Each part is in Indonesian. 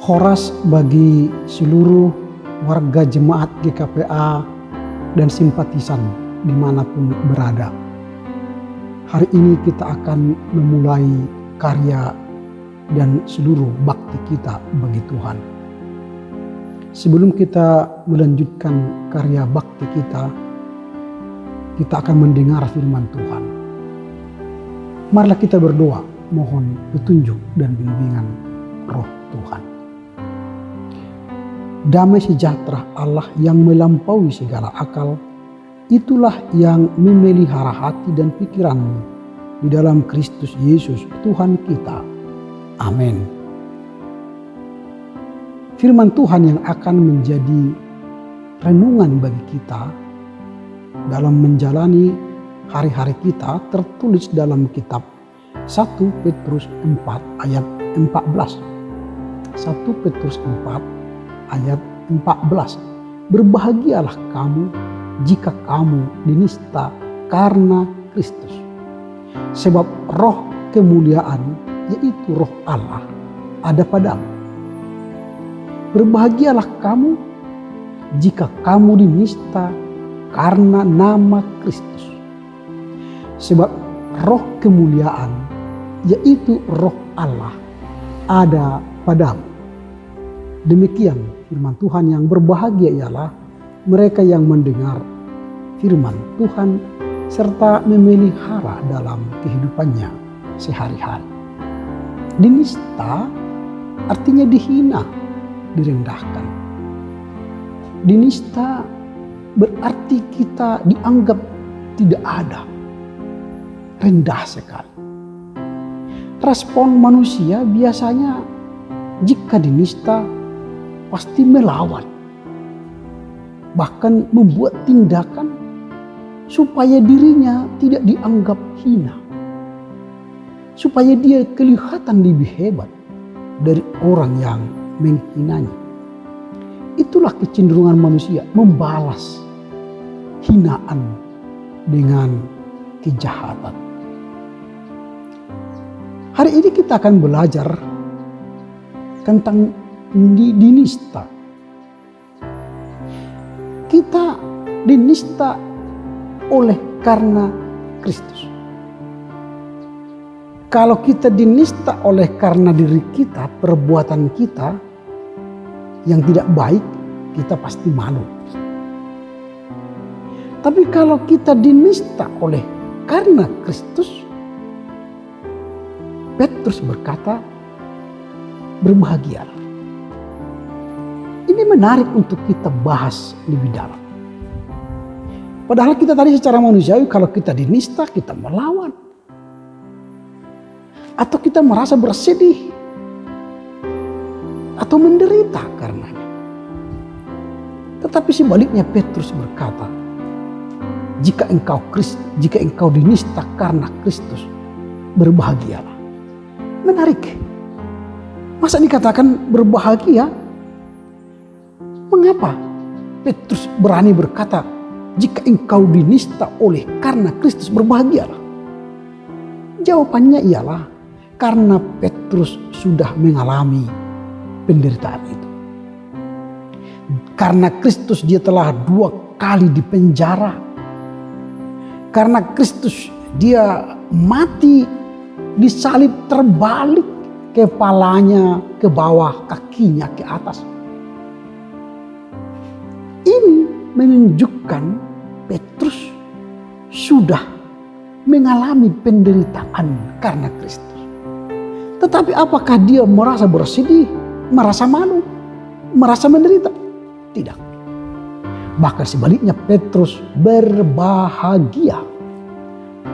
Horas bagi seluruh warga jemaat GKPA dan simpatisan dimanapun berada. Hari ini kita akan memulai karya dan seluruh bakti kita bagi Tuhan. Sebelum kita melanjutkan karya bakti kita akan mendengar firman Tuhan. Marilah kita berdoa, mohon petunjuk dan bimbingan Roh Tuhan. Damai sejahtera Allah yang melampaui segala akal, itulah yang memelihara hati dan pikiranmu di dalam Kristus Yesus Tuhan kita. Amin. Firman Tuhan yang akan menjadi renungan bagi kita dalam menjalani hari-hari kita tertulis dalam kitab 1 Petrus 4 ayat 14. 1 Petrus 4 ayat 14. Berbahagialah kamu jika kamu dinista karena Kristus. Sebab roh kemuliaan, yaitu roh Allah, ada padamu. Berbahagialah kamu jika kamu dinista karena nama Kristus. Sebab roh kemuliaan, yaitu roh Allah, ada padamu. Demikian firman Tuhan. Yang berbahagia ialah mereka yang mendengar firman Tuhan serta memelihara dalam kehidupannya sehari-hari. Dinista artinya dihina, direndahkan. Dinista berarti kita dianggap tidak ada, rendah sekali. Respon manusia biasanya jika dinista pasti melawan, bahkan membuat tindakan supaya dirinya tidak dianggap hina, supaya dia kelihatan lebih hebat dari orang yang menghinanya. Itulah kecenderungan manusia, membalas hinaan dengan kejahatan. Hari ini kita akan belajar tentang dinista. Kita dinista oleh karena Kristus. Kalau kita dinista oleh karena diri kita, perbuatan kita yang tidak baik, kita pasti malu. Tapi kalau kita dinista oleh karena Kristus, Petrus berkata, berbahagialah. Ini menarik untuk kita bahas lebih dalam. Padahal kita tadi secara manusiawi, kalau kita dinista, kita melawan. Atau kita merasa bersedih. Atau menderita karenanya. Tetapi sebaliknya Petrus berkata, jika engkau dinista karena Kristus, berbahagialah. Menarik. Masa dikatakan berbahagia? Mengapa Petrus berani berkata, jika engkau dinista oleh karena Kristus, berbahagialah? Jawabannya ialah karena Petrus sudah mengalami penderitaan itu. Karena Kristus dia telah 2 kali dipenjara. Karena Kristus dia mati disalib terbalik, kepalanya ke bawah, kakinya ke atas. Ini menunjukkan Petrus sudah mengalami penderitaan karena Kristus. Tetapi apakah dia merasa bersedih, merasa malu, merasa menderita? Tidak. Bahkan sebaliknya Petrus berbahagia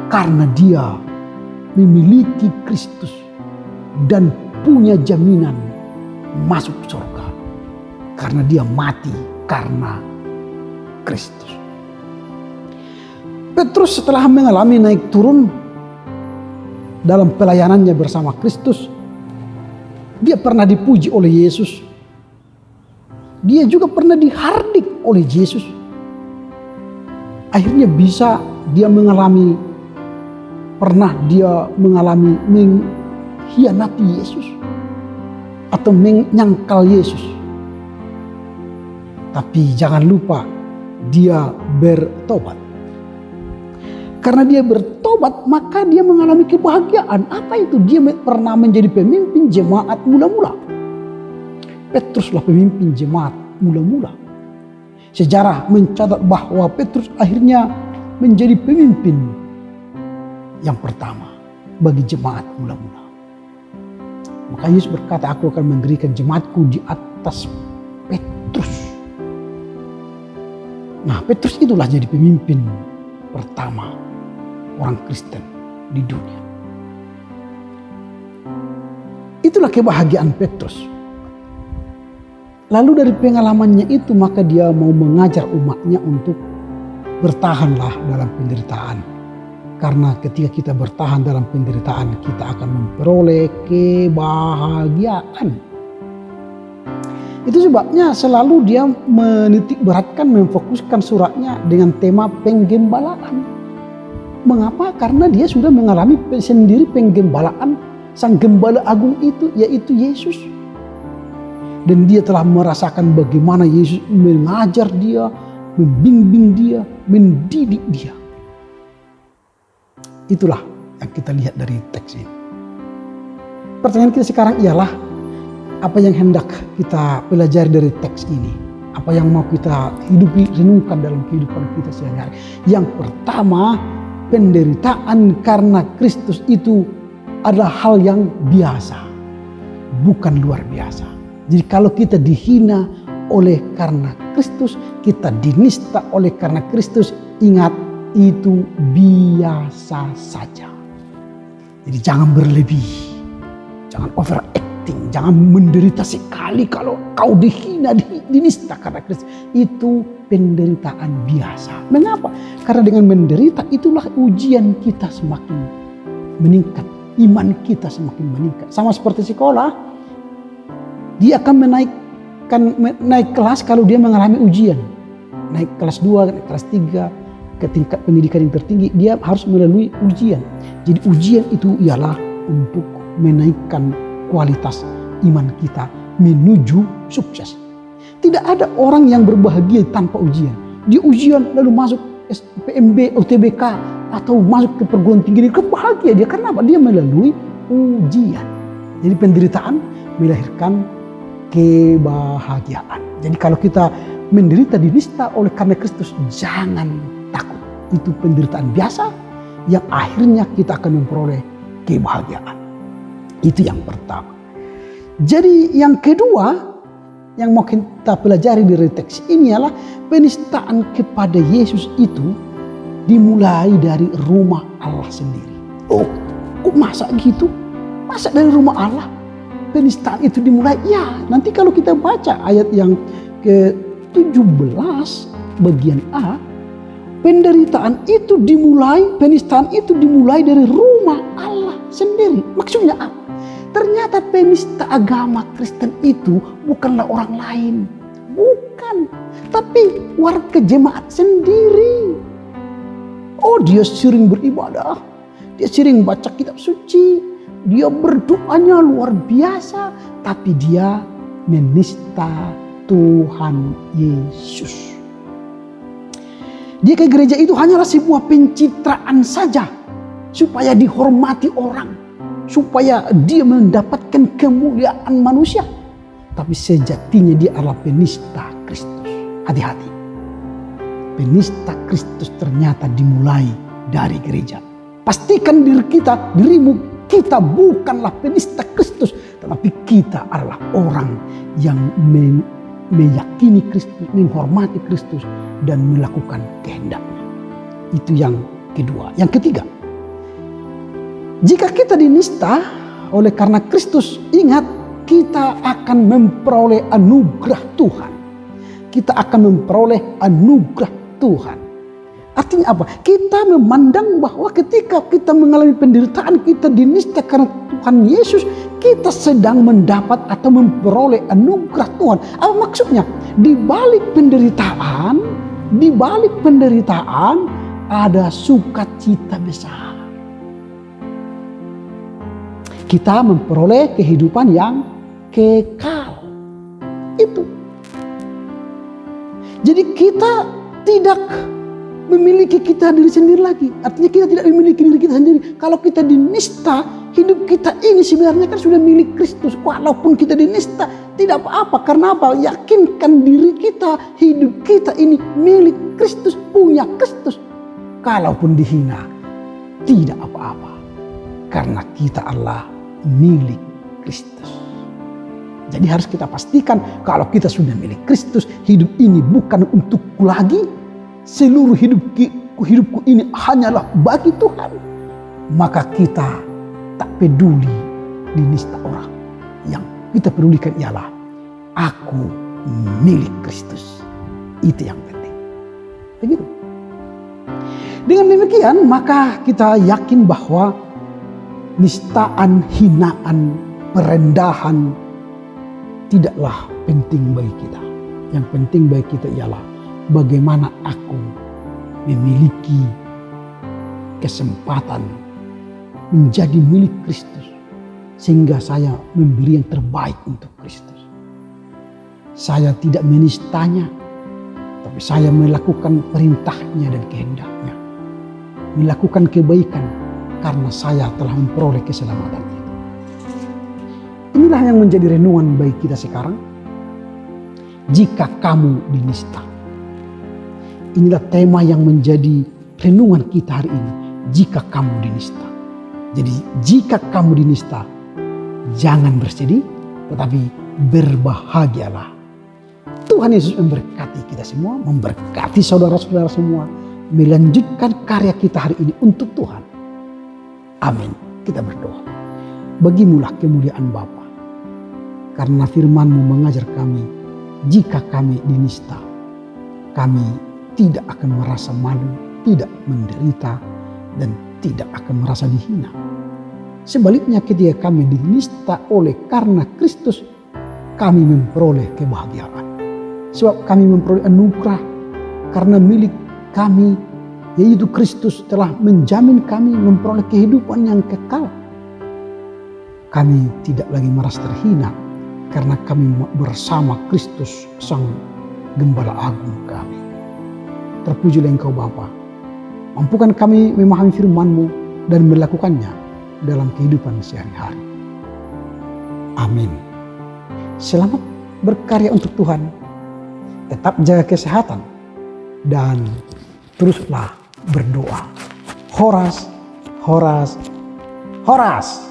karena dia memiliki Kristus dan punya jaminan masuk surga. Karena dia mati karena Kristus. Petrus setelah mengalami naik turun dalam pelayanannya bersama Kristus, dia pernah dipuji oleh Yesus. Dia juga pernah dihardik oleh Yesus. Akhirnya pernah dia mengalami mengkhianati Yesus. atau menyangkal Yesus. Tapi jangan lupa dia bertobat. Karena dia bertobat maka dia mengalami kebahagiaan. Apa itu? Dia pernah menjadi pemimpin jemaat mula-mula. Petruslah pemimpin jemaat mula-mula. Sejarah mencatat bahwa Petrus akhirnya menjadi pemimpin yang pertama bagi jemaat mula-mula. Maka Yesus berkata, aku akan mendirikan jemaatku di atas Petrus. Nah, Petrus itulah jadi pemimpin pertama orang Kristen di dunia. Itulah kebahagiaan Petrus. Lalu dari pengalamannya itu maka dia mau mengajar umatnya untuk bertahanlah dalam penderitaan. Karena ketika kita bertahan dalam penderitaan kita akan memperoleh kebahagiaan. Itu sebabnya selalu dia menitik beratkan, memfokuskan suratnya dengan tema penggembalaan. Mengapa? Karena dia sudah mengalami sendiri penggembalaan sang gembala agung itu, yaitu Yesus. Dan dia telah merasakan bagaimana Yesus mengajar dia, membimbing dia, mendidik dia. Itulah yang kita lihat dari teks ini. Pertanyaan kita sekarang ialah, apa yang hendak kita pelajari dari teks ini? Apa yang mau kita hidupi, renungkan dalam kehidupan kita sehari-hari? Yang pertama, penderitaan karena Kristus itu adalah hal yang biasa, bukan luar biasa. Jadi kalau kita dihina oleh karena Kristus, kita dinista oleh karena Kristus, ingat itu biasa saja. Jadi jangan berlebih, jangan overacting, jangan menderita sekali kalau kau dihina, dinista karena Kristus. Itu penderitaan biasa. Mengapa? Karena dengan menderita itulah ujian kita semakin meningkat, iman kita semakin meningkat. Sama seperti sekolah. Dia akan naik kelas kalau dia mengalami ujian. Naik kelas 2, kelas 3, ke tingkat pendidikan yang tertinggi, dia harus melalui ujian. Jadi ujian itu ialah untuk menaikkan kualitas iman kita menuju sukses. Tidak ada orang yang berbahagia tanpa ujian. Dia ujian lalu masuk PMB, UTBK atau masuk ke perguruan tinggi, dia bahagia dia. Karena apa? Dia melalui ujian. Jadi penderitaan melahirkan kebahagiaan. Jadi kalau kita menderita dinista oleh karena Kristus, jangan takut. Itu penderitaan biasa yang akhirnya kita akan memperoleh kebahagiaan. Itu yang pertama. Jadi yang kedua yang mau kita pelajari dari teks ini adalah penistaan kepada Yesus itu dimulai dari rumah Allah sendiri. Oh, kok masa gitu? Masa dari rumah Allah? Penistaan itu dimulai, ya nanti kalau kita baca ayat yang ke-17 bagian A, penderitaan itu dimulai, penistaan itu dimulai dari rumah Allah sendiri. Maksudnya apa? Ternyata penista agama Kristen itu bukanlah orang lain, bukan, tapi warga jemaat sendiri. Oh, dia sering beribadah, dia sering baca kitab suci, dia berdoanya luar biasa, tapi dia menista Tuhan Yesus. Dia ke gereja itu hanyalah sebuah pencitraan saja, supaya dihormati orang, supaya dia mendapatkan kemuliaan manusia. Tapi sejatinya dia adalah penista Kristus. Hati-hati. Penista Kristus ternyata dimulai dari gereja. Pastikan dirimu, kita bukanlah penista Kristus, tetapi kita adalah orang yang meyakini Kristus, menghormati Kristus, dan melakukan kehendaknya. Itu yang kedua. Yang ketiga, jika kita dinista oleh karena Kristus, ingat kita akan memperoleh anugerah Tuhan. Kita akan memperoleh anugerah Tuhan. Artinya apa? Kita memandang bahwa ketika kita mengalami penderitaan, kita dinista karena Tuhan Yesus, kita sedang mendapat atau memperoleh anugerah Tuhan. Apa maksudnya? Di balik penderitaan ada sukacita besar. Kita memperoleh kehidupan yang kekal. Itu. Jadi kita tidak memiliki kita diri sendiri lagi. Artinya kita tidak memiliki diri kita sendiri. Kalau kita dinista, hidup kita ini sebenarnya kan sudah milik Kristus. Walaupun kita dinista, tidak apa-apa. Karena apa? Yakinkan diri kita, hidup kita ini milik Kristus, punya Kristus. Kalaupun dihina, tidak apa-apa. Karena kita adalah milik Kristus. Jadi harus kita pastikan kalau kita sudah milik Kristus, hidup ini bukan untukku lagi. Seluruh hidupku ini hanyalah bagi Tuhan. Maka kita tak peduli dinista orang. Yang kita pedulikan ialah aku milik Kristus. Itu yang penting. Begitu. Dengan demikian maka kita yakin bahwa nistaan, hinaan, perendahan tidaklah penting bagi kita. Yang penting bagi kita ialah bagaimana aku memiliki kesempatan menjadi milik Kristus. Sehingga saya memberi yang terbaik untuk Kristus. Saya tidak menistanya, tapi saya melakukan perintahnya dan kehendaknya. Melakukan kebaikan karena saya telah memperoleh keselamatan itu. Inilah yang menjadi renungan bagi kita sekarang. Jika kamu dinista. Inilah tema yang menjadi renungan kita hari ini. Jika kamu dinista. Jadi jika kamu dinista, jangan bersedih, tetapi berbahagialah. Tuhan Yesus memberkati kita semua, memberkati saudara-saudara semua, melanjutkan karya kita hari ini untuk Tuhan. Amin. Kita berdoa. Bagimulah kemuliaan Bapa, karena firman-Mu mengajar kami, jika kami dinista, kami tidak akan merasa malu, tidak menderita, dan tidak akan merasa dihina. Sebaliknya ketika kami dinista oleh karena Kristus, kami memperoleh kebahagiaan. Sebab kami memperoleh anugerah karena milik kami, yaitu Kristus telah menjamin kami memperoleh kehidupan yang kekal. Kami tidak lagi merasa terhina karena kami bersama Kristus Sang Gembala Agung kami. Terpujilah Engkau Bapa. Mampukan kami memahami firman-Mu dan melakukannya dalam kehidupan sehari-hari. Amin. Selamat berkarya untuk Tuhan. Tetap jaga kesehatan. Dan teruslah berdoa. Horas, horas, horas.